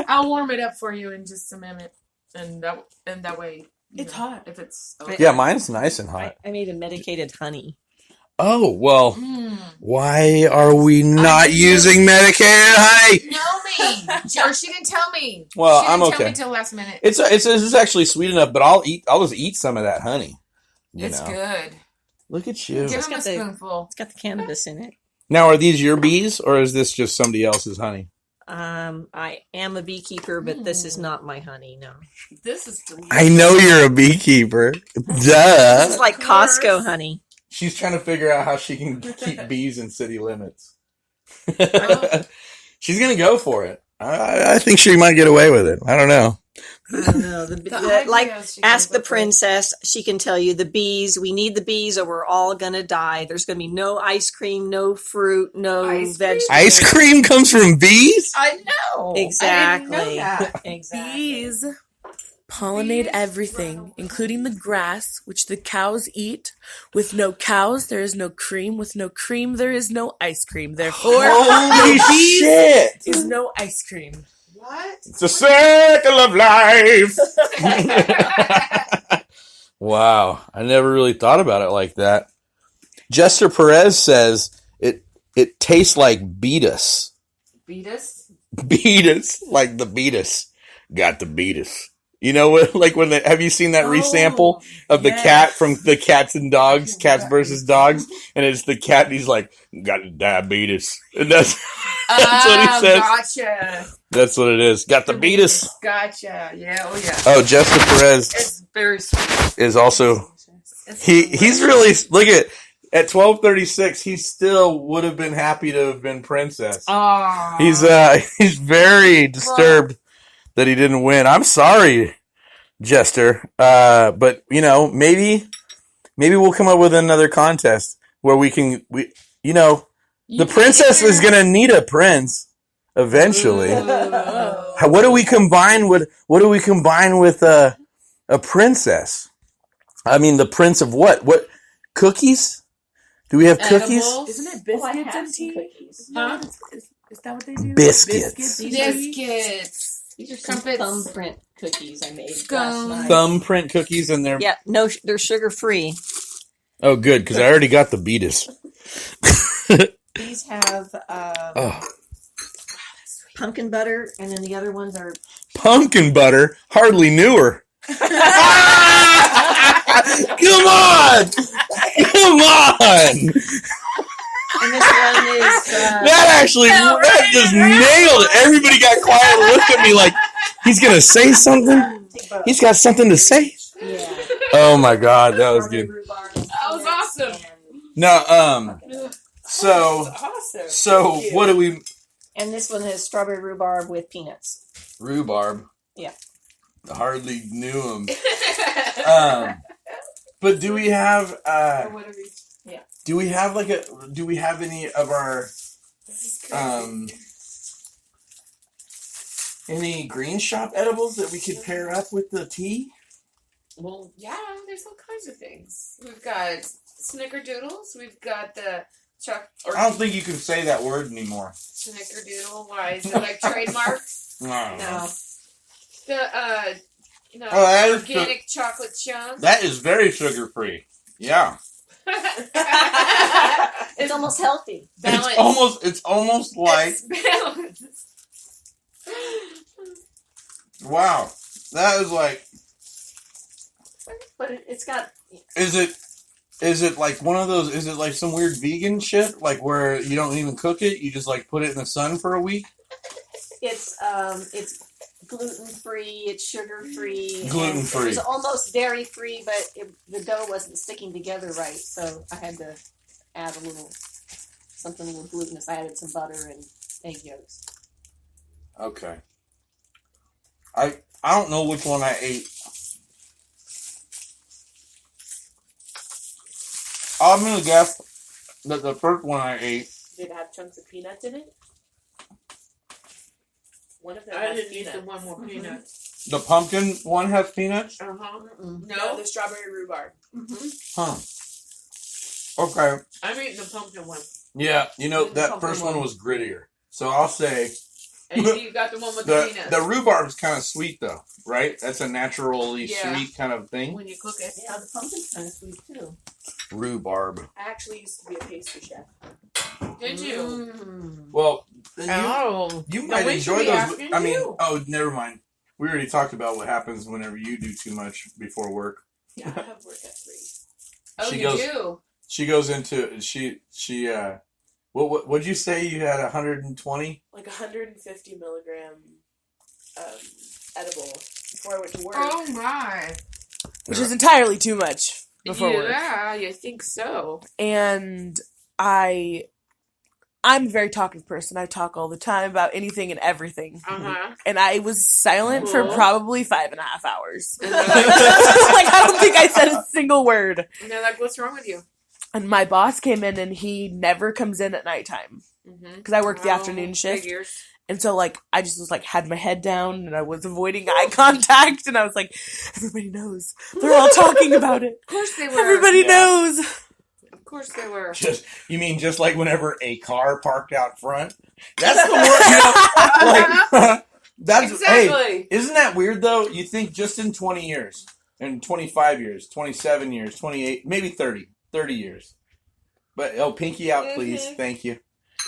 [SPEAKER 2] I'll warm it up for you in just a minute, and that way
[SPEAKER 7] It's hot.
[SPEAKER 2] If it's
[SPEAKER 1] Yeah, mine's nice and hot.
[SPEAKER 8] I made a medicated honey.
[SPEAKER 1] Oh, well, why are we not using medicated honey?
[SPEAKER 2] Tell me, or she didn't tell me.
[SPEAKER 1] Well,
[SPEAKER 2] she didn't
[SPEAKER 1] I'm
[SPEAKER 2] tell
[SPEAKER 1] okay.
[SPEAKER 2] me till last minute.
[SPEAKER 1] It's actually sweet enough, but I'll just eat some of that honey.
[SPEAKER 2] It's good.
[SPEAKER 1] Look at you.
[SPEAKER 2] Give him a spoonful.
[SPEAKER 8] It's got the cannabis in it.
[SPEAKER 1] Now, are these your bees, or is this just somebody else's honey?
[SPEAKER 8] I am a beekeeper, but this is not my honey. No,
[SPEAKER 2] this is delicious.
[SPEAKER 1] I know you're a beekeeper. Duh.
[SPEAKER 8] This is like Costco honey.
[SPEAKER 1] She's trying to figure out how she can keep bees in city limits. She's gonna go for it. I think she might get away with it. I don't know.
[SPEAKER 8] I don't know. Like, ask the princess. She can tell you the bees. We need the bees, or we're all gonna die. There's gonna be no ice cream, no fruit, no vegetables.
[SPEAKER 1] Ice cream comes from bees?
[SPEAKER 2] I know.
[SPEAKER 8] Exactly.
[SPEAKER 2] I didn't know that.
[SPEAKER 8] Exactly.
[SPEAKER 7] Bees pollinate everything, including the grass, which the cows eat. With no cows, there is no cream. With no cream, there is no ice cream. Therefore,
[SPEAKER 1] holy shit!
[SPEAKER 7] Is no ice cream.
[SPEAKER 2] What?
[SPEAKER 1] It's a circle of life. Wow, I never really thought about it like that. Jester Perez says it tastes like Beatus.
[SPEAKER 2] Beatus?
[SPEAKER 1] Beatus, like the Beatus. Got the Beatus. You know what? Like have you seen that resample of the cat from the Cats and Dogs, Cats versus Dogs, and it's the cat, and he's like, got the diabetes, and that's what he says.
[SPEAKER 2] Gotcha.
[SPEAKER 1] That's what it is. Got the Beatus.
[SPEAKER 2] Gotcha. Yeah. Oh yeah.
[SPEAKER 1] Oh, Jester Perez.
[SPEAKER 2] It's very sweet.
[SPEAKER 1] Is also he's really look at 12:36. He still would have been happy to have been princess.
[SPEAKER 2] Oh.
[SPEAKER 1] He's very disturbed that he didn't win. I'm sorry, Jester. But maybe we'll come up with another contest where the princess is gonna need a prince eventually. What do we combine with a princess? I mean, the prince of what? What cookies? Do we have cookies?
[SPEAKER 7] Isn't it biscuits and tea?
[SPEAKER 2] Huh?
[SPEAKER 7] Is that what they do?
[SPEAKER 1] Biscuits.
[SPEAKER 2] Biscuits.
[SPEAKER 8] These are some
[SPEAKER 2] Crumpets.
[SPEAKER 8] thumbprint cookies I made last night.
[SPEAKER 1] Thumbprint cookies and they're...
[SPEAKER 8] Yeah, no, they're sugar free.
[SPEAKER 1] Oh, good, because I already got the Beatus.
[SPEAKER 8] These have pumpkin butter, and then the other ones are...
[SPEAKER 1] Pumpkin butter? Hardly knew her. Come on! Come on!
[SPEAKER 8] And this one is...
[SPEAKER 1] that just nailed it. Everybody got quiet and looked at me like, he's going to say something? He's got something to say?
[SPEAKER 8] Yeah.
[SPEAKER 1] Oh my God, that was good.
[SPEAKER 2] That was awesome.
[SPEAKER 1] No, so what do we...
[SPEAKER 8] And this one has strawberry rhubarb with peanuts.
[SPEAKER 1] Rhubarb.
[SPEAKER 8] Yeah.
[SPEAKER 1] I hardly knew him. But do we have...
[SPEAKER 8] Yeah.
[SPEAKER 1] Do we have do we have any of our any Green Shop edibles that we could pair up with the tea?
[SPEAKER 2] Well, yeah, there's all kinds of things. We've got snickerdoodles. We've got the
[SPEAKER 1] I don't think you can say that word anymore.
[SPEAKER 2] Snickerdoodle. Why is it like trademark?
[SPEAKER 1] No.
[SPEAKER 2] The
[SPEAKER 1] that is
[SPEAKER 2] organic chocolate chunks.
[SPEAKER 1] That is very sugar free. Yeah.
[SPEAKER 8] It's almost healthy.
[SPEAKER 1] It's almost like wow. That is like.
[SPEAKER 8] But it's got.
[SPEAKER 1] Is it like one of those? Is it like some weird vegan shit, like where you don't even cook it? You just like put it in the sun for a week?
[SPEAKER 8] It's gluten free. It's sugar free.
[SPEAKER 1] Gluten free.
[SPEAKER 8] It's almost dairy free, but the dough wasn't sticking together right, so I had to add something a little glutinous. I added some butter and egg yolks.
[SPEAKER 1] Okay. I don't know which one I ate. I'm gonna guess that the first one I ate.
[SPEAKER 7] Did it have chunks of peanuts in it? One of them.
[SPEAKER 2] I didn't eat the one more peanuts.
[SPEAKER 1] The pumpkin one has peanuts?
[SPEAKER 2] No,
[SPEAKER 7] the strawberry rhubarb.
[SPEAKER 1] Huh. Okay.
[SPEAKER 2] I'm eating the pumpkin one.
[SPEAKER 1] Yeah, that first one was grittier. So I'll say.
[SPEAKER 2] And you got the one with the peanuts.
[SPEAKER 1] The rhubarb is kind of sweet, though, right? That's a naturally sweet kind of thing.
[SPEAKER 2] When you cook it.
[SPEAKER 8] Yeah, the pumpkin's kind of sweet, too.
[SPEAKER 1] Rhubarb.
[SPEAKER 7] I actually used to be a pastry chef.
[SPEAKER 2] Did you?
[SPEAKER 1] Well,
[SPEAKER 2] you
[SPEAKER 1] might enjoy those. I mean, never mind. We already talked about what happens whenever you do too much before work.
[SPEAKER 7] Yeah, I have work at 3.
[SPEAKER 2] Oh, you do?
[SPEAKER 1] She goes into what'd you say you had 120?
[SPEAKER 7] Like 150 milligram edible before I went to work.
[SPEAKER 2] Oh my!
[SPEAKER 7] Which is entirely too much before work.
[SPEAKER 2] Yeah, you think so?
[SPEAKER 7] And I'm a very talkative person. I talk all the time about anything and everything. And I was silent for probably 5.5 hours. Like, I don't think I said a single word.
[SPEAKER 2] And they're like, "What's wrong with you?"
[SPEAKER 7] And my boss came in, and he never comes in at nighttime because I work the afternoon shift.
[SPEAKER 2] Figures.
[SPEAKER 7] And so, like, I just was like, had my head down, and I was avoiding eye contact, and I was like, everybody knows. They're all talking about it.
[SPEAKER 2] Of course they were.
[SPEAKER 7] Everybody knows.
[SPEAKER 2] Of course they were.
[SPEAKER 1] You mean just like whenever a car parked out front? That's the word. That's
[SPEAKER 2] exactly.
[SPEAKER 1] Hey, isn't that weird though? You think just in 20 years, in 25 years, 27 years, 28, maybe 30 years. But pinky out, please. Thank you.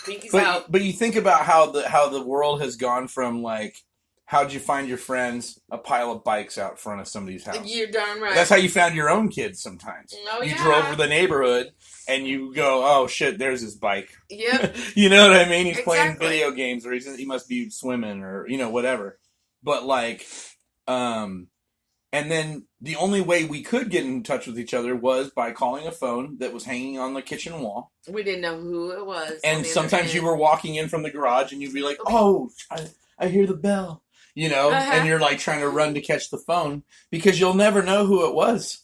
[SPEAKER 2] Pinky's out.
[SPEAKER 1] But you think about how the world has gone from like, how'd you find your friends? A pile of bikes out front of somebody's house.
[SPEAKER 2] You're darn right.
[SPEAKER 1] That's how you found your own kids sometimes.
[SPEAKER 2] Oh,
[SPEAKER 1] you drove over the neighborhood and you go, oh shit, there's his bike.
[SPEAKER 2] Yep.
[SPEAKER 1] You know what I mean? He's playing
[SPEAKER 2] Exactly.
[SPEAKER 1] video games, or he must be swimming, or whatever. But like, and then the only way we could get in touch with each other was by calling a phone that was hanging on the kitchen wall.
[SPEAKER 2] We didn't know who it was.
[SPEAKER 1] And sometimes you were walking in from the garage and you'd be like, oh, I hear the bell. And you're like trying to run to catch the phone because you'll never know who it was.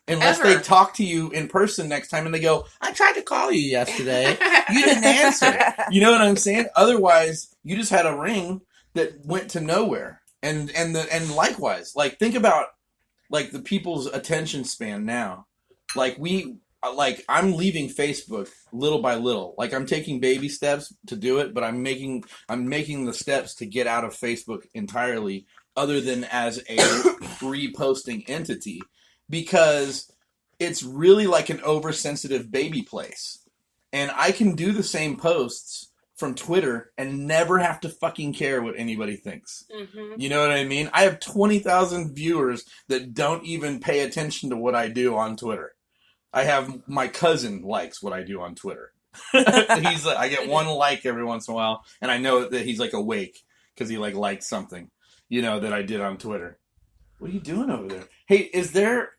[SPEAKER 1] Unless they talk to you in person next time and they go, I tried to call you yesterday. You didn't answer. You know what I'm saying? Otherwise, you just had a ring that went to nowhere. And likewise, like think about like the people's attention span now. Like we
[SPEAKER 12] I'm leaving Facebook little by little. Like, I'm taking baby steps to do it, but I'm making the steps to get out of Facebook entirely, other than as a reposting entity, because it's really like an oversensitive baby place. And I can do the same posts from Twitter and never have to fucking care what anybody thinks. Mm-hmm. You know what I mean? I have 20,000 viewers that don't even pay attention to what I do on Twitter. I have my cousin likes what I do on Twitter. I get one like every once in a while, and I know that he's like awake because he liked something, that I did on Twitter. What are you doing over there? Hey, is there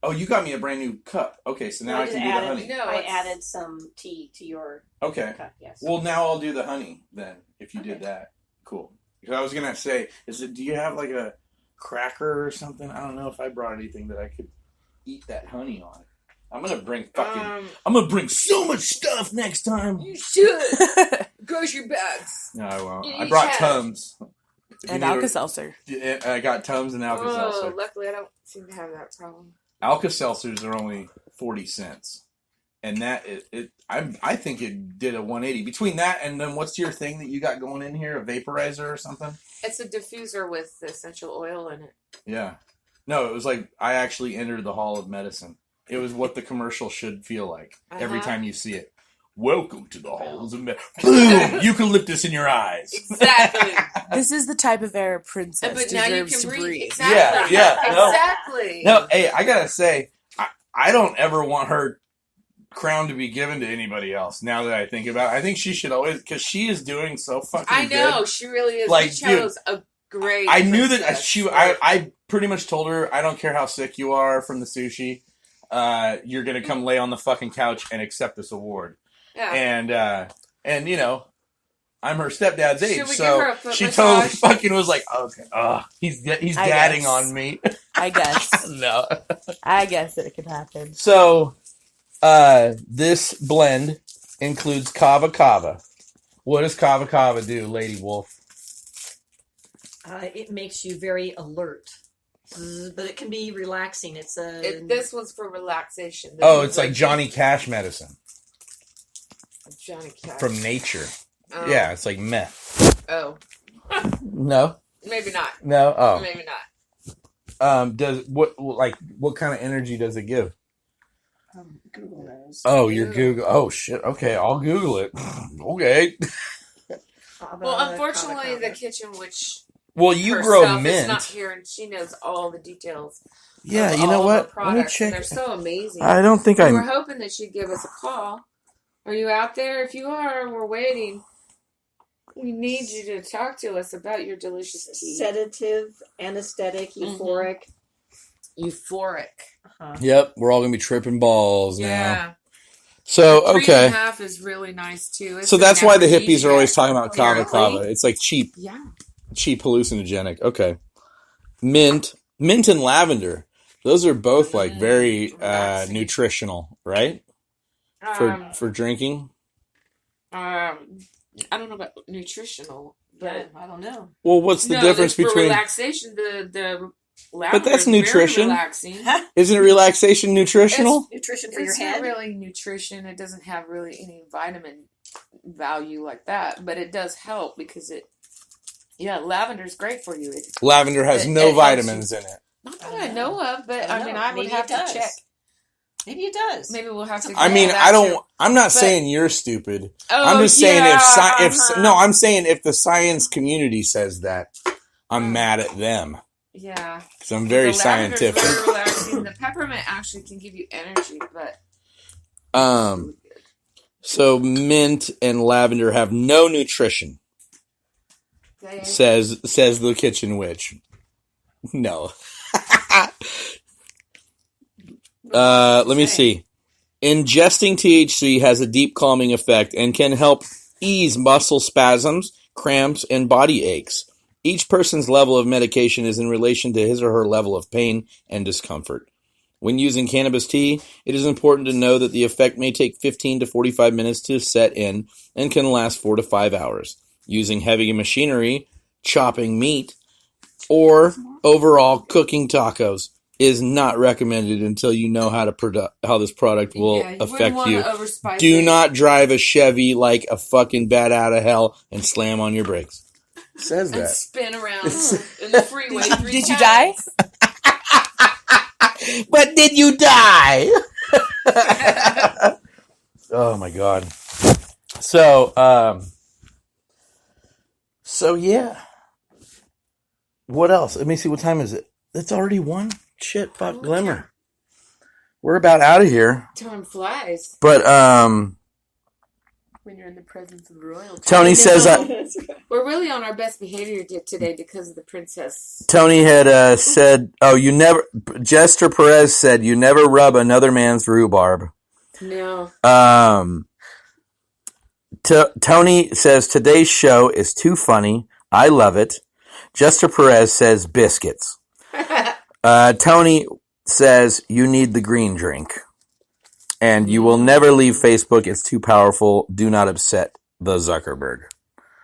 [SPEAKER 12] oh, you got me a brand new cup. Okay, so now I can do the honey.
[SPEAKER 8] No, I added some tea to your cup, yes.
[SPEAKER 12] Well, now I'll do the honey then, if you did that. Cool. Because I was going to say, do you have like a cracker or something? I don't know if I brought anything that I could eat that honey on. I'm going to bring I'm going to bring so much stuff next time.
[SPEAKER 2] You should. Grocery bags.
[SPEAKER 12] No, I won't. I brought Tums.
[SPEAKER 7] And Alka-Seltzer.
[SPEAKER 12] I got Tums and Alka-Seltzer.
[SPEAKER 2] Oh, luckily I don't seem to have that problem.
[SPEAKER 12] Alka-Seltzers are only 40 cents. And that, I think it did a 180. Between that and then what's your thing that you got going in here? A vaporizer or something?
[SPEAKER 2] It's a diffuser with essential oil in it.
[SPEAKER 12] Yeah. No, it was like I actually entered the Hall of Medicine. It was what the commercial should feel like every time you see it. Welcome to the halls of medicine. Boom! Eucalyptus in your eyes.
[SPEAKER 2] Exactly.
[SPEAKER 7] This is the type of air a princess
[SPEAKER 2] but now you
[SPEAKER 7] deserves
[SPEAKER 2] can
[SPEAKER 7] to
[SPEAKER 2] breathe.
[SPEAKER 7] breathe.
[SPEAKER 2] Exactly.
[SPEAKER 12] Yeah. No.
[SPEAKER 2] Exactly.
[SPEAKER 12] No, hey, I gotta say, I don't ever want her crown to be given to anybody else. Now that I think about it, I think she should always, because she is doing so fucking good.
[SPEAKER 2] I know, she really is.
[SPEAKER 12] Like,
[SPEAKER 2] she chose a great.
[SPEAKER 12] I knew that I pretty much told her, I don't care how sick you are from the sushi, you're gonna come lay on the fucking couch and accept this award. Yeah. And I'm her stepdad's age, so she totally fucking was like, okay, he's dadding on me.
[SPEAKER 7] I guess.
[SPEAKER 12] No.
[SPEAKER 7] I guess it could happen.
[SPEAKER 12] So, this blend includes Kava Kava. What does Kava Kava do, Lady Wolf?
[SPEAKER 8] It makes you very alert. But it can be relaxing.
[SPEAKER 2] This one's for relaxation.
[SPEAKER 12] It's like Johnny Cash medicine.
[SPEAKER 2] Johnny Cash.
[SPEAKER 12] From nature. Yeah, it's like meth.
[SPEAKER 2] Oh.
[SPEAKER 12] No?
[SPEAKER 2] Maybe not.
[SPEAKER 12] No? Oh.
[SPEAKER 2] Maybe not.
[SPEAKER 12] What kind of energy does it give?
[SPEAKER 8] Google knows.
[SPEAKER 12] Oh, you're Google. Oh, shit. Okay, I'll Google it. Okay.
[SPEAKER 2] Well, unfortunately, the kitchen witch.
[SPEAKER 12] Well, you grow mint.
[SPEAKER 2] Is not here, and she knows all the details.
[SPEAKER 12] Yeah, you know what?
[SPEAKER 2] Let me check. They're so amazing.
[SPEAKER 12] I don't think
[SPEAKER 2] we're hoping that she'd give us a call. Are you out there? If you are, we're waiting. We need you to talk to us about your delicious tea.
[SPEAKER 8] Sedative, anesthetic, euphoric.
[SPEAKER 2] Euphoric.
[SPEAKER 8] Uh-huh.
[SPEAKER 12] Yep, we're all going to be tripping balls
[SPEAKER 2] yeah.
[SPEAKER 12] now. So, okay.
[SPEAKER 2] 3.5 is really nice, too.
[SPEAKER 12] So that's why the hippies are always talking about Kava Kava. It's like cheap.
[SPEAKER 2] Yeah.
[SPEAKER 12] Cheap hallucinogenic. Okay. Mint and lavender. Those are both like very nutritional, right? For drinking.
[SPEAKER 2] I don't know about nutritional, but
[SPEAKER 8] I don't know.
[SPEAKER 12] Well, what's the difference between
[SPEAKER 2] for relaxation? The
[SPEAKER 12] but that's nutrition.
[SPEAKER 2] Relaxing.
[SPEAKER 12] Isn't it relaxation nutritional?
[SPEAKER 8] It's nutrition for your head.
[SPEAKER 2] It's not really nutrition. It doesn't have really any vitamin value like that, but it does help because lavender's great for you.
[SPEAKER 12] Lavender has no vitamins in it.
[SPEAKER 2] Not that I know of, but I mean, I would have to check.
[SPEAKER 8] Maybe it does.
[SPEAKER 2] Maybe we'll have to.
[SPEAKER 12] I'm not saying you're stupid. I'm just saying I'm saying if the science community says that, I'm mad at them.
[SPEAKER 2] Yeah.
[SPEAKER 12] Because I'm very scientific.
[SPEAKER 2] Really relaxing. The peppermint actually can give you energy, but.
[SPEAKER 12] So mint and lavender have no nutrition. Says the kitchen witch. No. Let me see. Ingesting THC has a deep calming effect and can help ease muscle spasms, cramps, and body aches. Each person's level of medication is in relation to his or her level of pain and discomfort. When using cannabis tea, it is important to know that the effect may take 15 to 45 minutes to set in and can last 4 to 5 hours. Using heavy machinery, chopping meat, or overall cooking tacos, is not recommended until you know how this product will affect you. Do not drive a Chevy like a fucking bat out of hell and slam on your brakes. It says that.
[SPEAKER 2] And spin around in the freeway.
[SPEAKER 7] Did you die?
[SPEAKER 12] But did you die? Oh my god. So yeah. What else? Let me see. What time is it? It's already 1. Shit, fuck, Glimmer. We're about out of here.
[SPEAKER 2] Time flies.
[SPEAKER 12] But
[SPEAKER 2] when you're in the presence of royalty.
[SPEAKER 12] Tony says
[SPEAKER 2] we're really on our best behavior today because of the princess.
[SPEAKER 12] Tony had said, Jester Perez said, you never rub another man's rhubarb.
[SPEAKER 2] No.
[SPEAKER 12] Tony says, today's show is too funny. I love it. Jester Perez says, biscuits. Tony says, you need the green drink. And you will never leave Facebook. It's too powerful. Do not upset the Zuckerberg.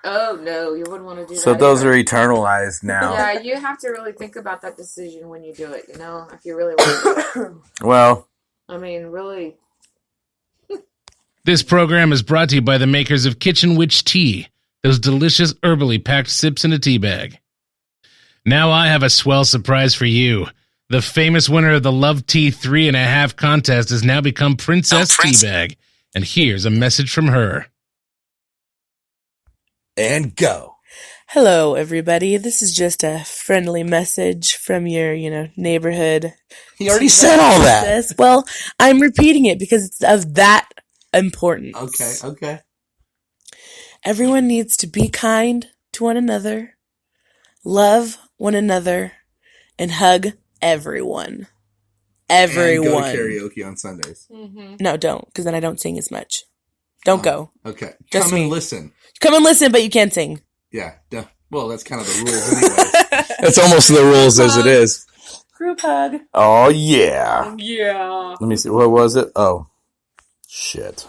[SPEAKER 2] Oh, no. You wouldn't want to do that.
[SPEAKER 12] So those are eternalized now.
[SPEAKER 2] Yeah, you have to really think about that decision when you do it, you know, if you really want to do it.
[SPEAKER 12] Well.
[SPEAKER 2] I mean, really.
[SPEAKER 6] This program is brought to you by the makers of Kitchen Witch Tea, those delicious herbally packed sips in a tea bag. Now I have a swell surprise for you. The famous winner of the Love Tea 3.5 contest has now become Princess Teabag. And here's a message from her.
[SPEAKER 12] And go.
[SPEAKER 7] Hello, everybody. This is just a friendly message from your, neighborhood.
[SPEAKER 12] He already said all that.
[SPEAKER 7] Well, I'm repeating it because it's of that importance.
[SPEAKER 12] Okay.
[SPEAKER 7] Everyone needs to be kind to one another, love one another, and hug everyone. Everyone.
[SPEAKER 12] And go to karaoke on Sundays.
[SPEAKER 2] Mm-hmm.
[SPEAKER 7] No, don't, because then I don't sing as much. Don't go.
[SPEAKER 12] Okay.
[SPEAKER 7] Just
[SPEAKER 12] Come and listen.
[SPEAKER 7] Come and listen, but you can't sing.
[SPEAKER 12] Yeah. Well, that's kind of the rules anyway. That's almost the rules as it is.
[SPEAKER 7] Group hug.
[SPEAKER 12] Oh, yeah.
[SPEAKER 2] Yeah.
[SPEAKER 12] Let me see. What was it? Oh, shit.